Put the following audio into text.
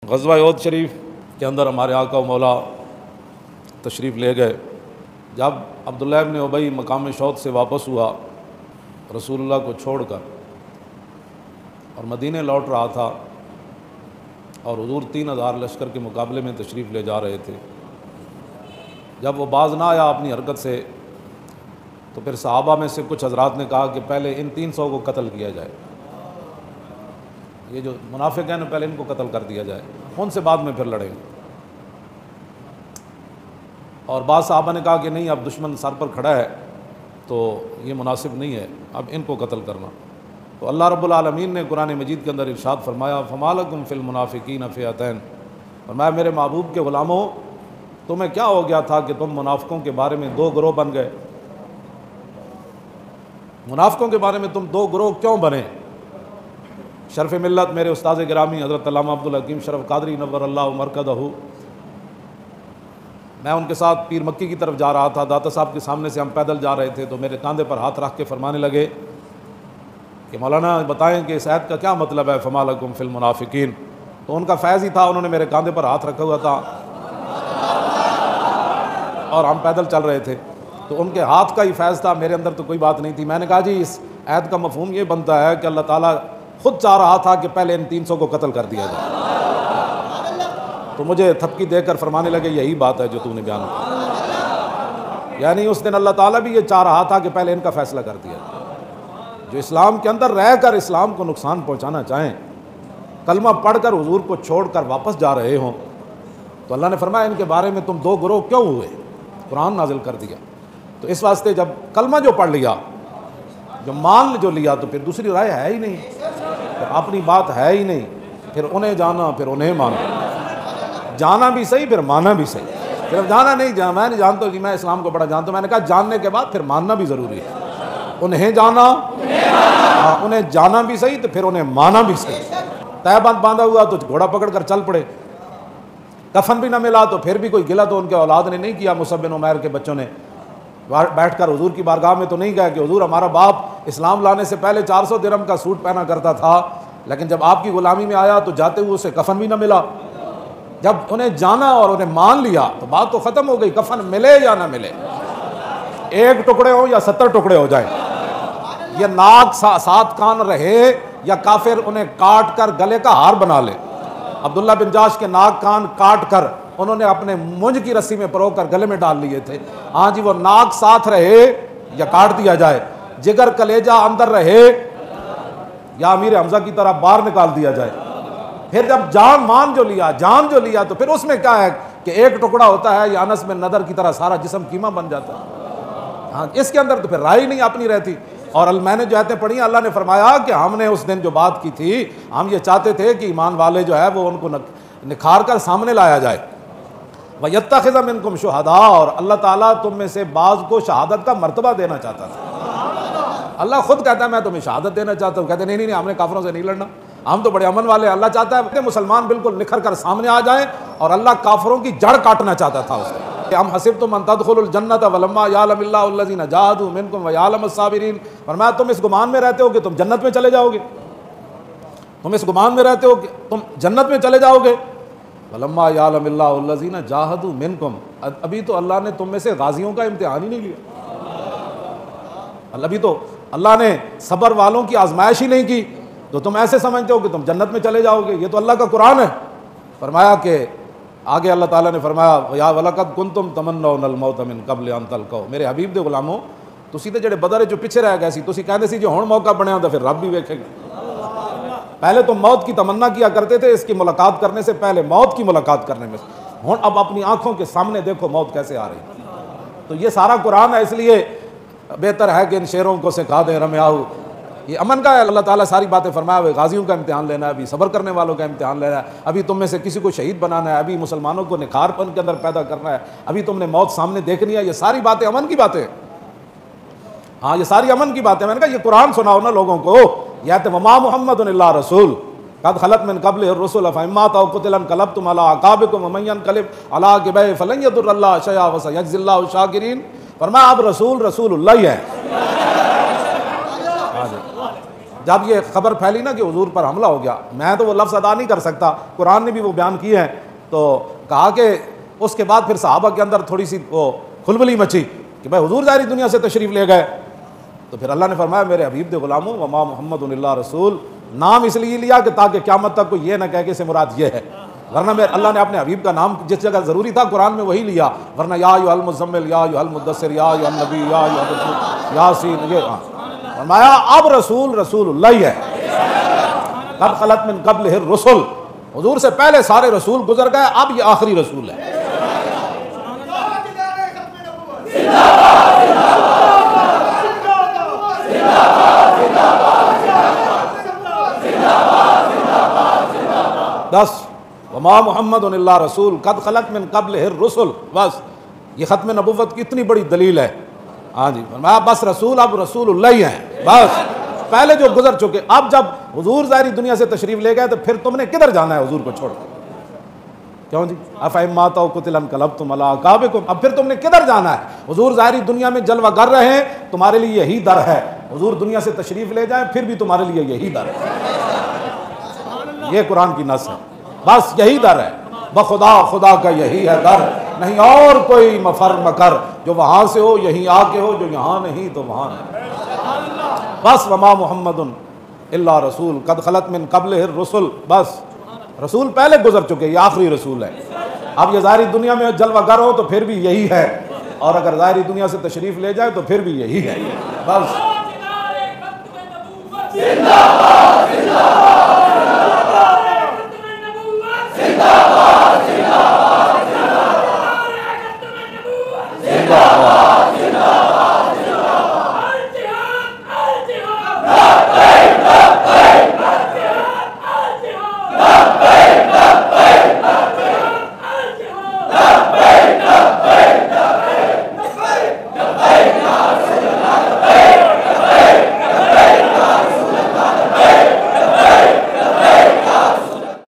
غزوہ احد شریف کے اندر ہمارے آقا و مولا تشریف لے گئے۔ جب عبداللہ ابن ابی مقام شوط سے واپس ہوا رسول اللہ کو چھوڑ کر اور مدینے لوٹ رہا تھا، اور حضور 3000 لشکر کے مقابلے میں تشریف لے جا رہے تھے، جب وہ باز نہ آیا اپنی حرکت سے تو پھر صحابہ میں سے کچھ حضرات نے کہا کہ پہلے ان 300 کو قتل کیا جائے، یہ جو منافق ہیں نا پہلے ان کو قتل کر دیا جائے، ان سے بعد میں پھر لڑیں گے۔ اور بعض صحابہ نے کہا کہ نہیں، اب دشمن سر پر کھڑا ہے تو یہ مناسب نہیں ہے اب ان کو قتل کرنا۔ تو اللہ رب العالمین نے قرآن مجید کے اندر ارشاد فرمایا فما لکم فی المنافقین فئتین، فرمایا میرے محبوب کے غلاموں تمہیں کیا ہو گیا تھا کہ تم منافقوں کے بارے میں دو گروہ بن گئے؟ منافقوں کے بارے میں تم دو گروہ کیوں بنے؟ شرف ملت میرے استاد گرامی حضرت علامہ عبدالحکیم شرف قادری نور اللہ مرکزہ، میں ان کے ساتھ پیر مکی کی طرف جا رہا تھا، داتا صاحب کے سامنے سے ہم پیدل جا رہے تھے تو میرے کاندھے پر ہاتھ رکھ کے فرمانے لگے کہ مولانا بتائیں کہ اس آیت کا کیا مطلب ہے فما لکم فی المنافقین۔ تو ان کا فیض ہی تھا، انہوں نے میرے کاندھے پر ہاتھ رکھا ہوا تھا اور ہم پیدل چل رہے تھے، تو ان کے ہاتھ کا ہی فیض تھا، میرے اندر تو کوئی بات نہیں تھی۔ میں نے کہا جی اس آیت کا مفہوم یہ بنتا ہے کہ اللہ تعالیٰ خود چاہ رہا تھا کہ پہلے ان 300 کو قتل کر دیا جائے، تو مجھے تھپکی دے کر فرمانے لگے یہی بات ہے جو تو نے بیان کی، یعنی اس دن اللہ تعالیٰ بھی یہ چاہ رہا تھا کہ پہلے ان کا فیصلہ کر دیا جائے۔ جو اسلام کے اندر رہ کر اسلام کو نقصان پہنچانا چاہیں، کلمہ پڑھ کر حضور کو چھوڑ کر واپس جا رہے ہوں، تو اللہ نے فرمایا ان کے بارے میں تم دو گروہ کیوں ہوئے؟ قرآن نازل کر دیا۔ تو اس واسطے جب کلمہ جو پڑھ لیا، جو مان جو لیا، تو پھر دوسری رائے ہے ہی نہیں، پھر اپنی بات ہے ہی نہیں، پھر انہیں جانا پھر انہیں مانا، جانا بھی صحیح پھر مانا بھی صحیح، صرف جانا نہیں میں نہیں جانتا کہ میں اسلام کو بڑا جانتا ہوں، میں نے کہا جاننے کے بعد پھر ماننا بھی ضروری ہے، انہیں جانا انہیں جانا بھی صحیح تو پھر انہیں مانا بھی صحیح۔ تہ بند باندھا ہوا تو گھوڑا پکڑ کر چل پڑے، کفن بھی نہ ملا تو پھر بھی کوئی گلہ تو ان کے اولاد نے نہیں کیا، مصعب بن عمیر کے بچوں نے بیٹھ کر حضور کی بارگاہ میں تو نہیں گئے کہ حضور ہمارا باپ اسلام لانے سے پہلے 400 درہم کا سوٹ پہنا کرتا تھا، لیکن جب آپ کی غلامی میں آیا تو جاتے ہوئے اسے کفن بھی نہ ملا۔ جب انہیں جانا اور انہیں مان لیا تو بات تو ختم ہو گئی، کفن ملے یا نہ ملے، ایک ٹکڑے ہو یا 70 ٹکڑے ہو جائیں، یہ ناک 7 کان رہے یا کافر انہیں کاٹ کر گلے کا ہار بنا لے۔ عبداللہ بن جاش کے ناک کان کاٹ کر انہوں نے اپنے مونج کی رسی میں پرو کر گلے میں ڈال لیے تھے، ہاں جی وہ ناک ساتھ رہے یا کاٹ دیا جائے، جگر کلیجہ اندر رہے یا امیر حمزہ کی طرح باہر نکال دیا جائے۔ پھر جب جان جو لیا تو پھر اس میں کیا ہے کہ ایک ٹکڑا ہوتا ہے یا انس بن نضر کی طرح سارا جسم قیمہ بن جاتا ہے، ہاں اس کے اندر تو پھر رائے نہیں اپنی رہتی۔ اور میں نے جو آیتیں پڑھی اللہ نے فرمایا کہ ہم نے اس دن جو بات کی تھی، ہم یہ چاہتے تھے کہ ایمان والے جو ہے وہ ان کو نکھار کر سامنے لایا جائے، وَيَتَّخِذَ مِنْكُمْ شُهَدَاءَ، اور اللہ تعالیٰ تم میں سے بعض کو شہادت کا مرتبہ دینا چاہتا تھا۔ اللہ خود کہتا ہے میں تمہیں شہادت دینا چاہتا ہوں، کہتے ہیں نہیں ہم نے کافروں سے نہیں لڑنا، ہم تو بڑے امن والے۔ اللہ چاہتا ہے کہ مسلمان بالکل نکھر کر سامنے آ جائیں، اور اللہ کافروں کی جڑ کاٹنا چاہتا تھا اس کو۔ ہم حسبتم ان تدخلوا الجنة ولما يعلم الله الذين جاهدوا منكم ويعلم الصابرين، فرمایا تم اس گمان میں رہتے ہو کہ تم جنت میں چلے جاؤ گے، تم اس گمان میں رہتے ہو کہ تم جنت میں چلے جاؤ گے، ولما يعلم الله الذين جاهدوا منكم، ابھی تو اللہ نے تم میں سے غازیوں کا امتحان ہی نہیں لیا، ابھی تو اللہ نے صبر والوں کی آزمائش ہی نہیں کی، تو تم ایسے سمجھتے ہو کہ تم جنت میں چلے جاؤ گے۔ یہ تو اللہ کا قرآن ہے۔ فرمایا کہ آگے اللہ تعالیٰ نے فرمایا یا وَلَقَدْ كُنْتُمْ تَمَنَّوْنَ الْمَوْتَ مِنْ قَبْلِ أَنْ تَلْقَوْا، میرے حبیب دے غلاموں تسی تے جڑے بدر جو پیچھے رہ گئے سی، تسی کہندے سی جو ہن موقع بنیا تو پھر رب بھی ویکھے گا۔ پہلے تو موت کی تمنا کیا کرتے تھے اس کی ملاقات کرنے سے پہلے، موت کی ملاقات کرنے میں، ہن اب اپنی آنکھوں کے سامنے دیکھو موت کیسے آ رہی۔ تو یہ سارا قرآن ہے، اس لیے بہتر ہے کہ ان شعروں کو سکھا دیں رمیاہو، یہ امن کا ہے۔ اللہ تعالیٰ ساری باتیں فرمایا ہوئے، غازیوں کا امتحان لینا ہے، ابھی صبر کرنے والوں کا امتحان لینا ہے، ابھی تم میں سے کسی کو شہید بنانا ہے، ابھی مسلمانوں کو نکھار پن کے اندر پیدا کرنا ہے، ابھی تم نے موت سامنے دیکھنی ہے۔ یہ ساری باتیں امن کی باتیں، ہاں یہ ساری امن کی باتیں۔ میں نے کہا یہ قرآن سناؤ نا لوگوں کو، یا تو وما محمد الا رسول قد خلت من قبلہ الرسل افإن مات أو قتل انقلبتم على أعقابكم ومن ينقلب على عقبيه فلن يضر الله شيئا وسيجزي الله الشاكرين۔ فرمایا اب رسول اللہ ہی ہے، جب یہ خبر پھیلی نا کہ حضور پر حملہ ہو گیا، میں تو وہ لفظ ادا نہیں کر سکتا، قرآن نے بھی وہ بیان کیے ہیں، تو کہا کہ اس کے بعد پھر صحابہ کے اندر تھوڑی سی وہ کھلبلی مچی کہ بھائی حضور ظاہری دنیا سے تشریف لے گئے، تو پھر اللہ نے فرمایا میرے حبیب دے غلاموں وما محمد الا رسول، نام اس لیے لیا کہ تاکہ قیامت تک کوئی یہ نہ کہے کہ اس سے مراد یہ ہے، ورنہ اللہ نے اپنے حبیب کا نام جس جگہ ضروری تھا قرآن میں وہی لیا، ورنہ یا ایھا المزمل، یا ایھا المدثر، یا ایھا النبی، یا ایھا الرسول، یاسین، یہ فرمایا اب رسول رسول اللہ ہی ہے، قد خلت من قبلہ الرسل، حضور سے پہلے سارے رسول گزر گئے، اب یہ آخری رسول ہے۔ بس وما محمد الا رسول قد خلت من قبلہ الرسل، بس یہ ختم نبوت کی اتنی بڑی دلیل ہے۔ ہاں جی فرمایا بس رسول اب رسول اللہ ہی ہیں، بس پہلے جو گزر چکے، اب جب حضور ظاہری دنیا سے تشریف لے گئے تو پھر تم نے کدھر جانا ہے حضور کو چھوڑ کر؟ کیوں جی افإن مات أو قتل انقلبتم علی اعقابکم، اب پھر تم نے کدھر جانا ہے؟ حضور ظاہری دنیا میں جلوہ گر رہے ہیں، تمہارے لیے یہی در ہے، حضور دنیا سے تشریف لے جائیں پھر بھی تمہارے لیے یہی در ہے، یہ قرآن کی نص ہے، بس یہی در ہے، بخدا خدا کا یہی ہے در، نہیں اور کوئی مفر مکر، جو وہاں سے ہو یہیں آ کے ہو، جو یہاں نہیں تو وہاں نہیں، بس وما محمد الا رسول قد خلت من قبلہ الرسل، بس رسول پہلے گزر چکے، یہ آخری رسول ہے، اب یہ ظاہری دنیا میں جلوہ گر ہو تو پھر بھی یہی ہے، اور اگر ظاہری دنیا سے تشریف لے جائے تو پھر بھی یہی ہے، بس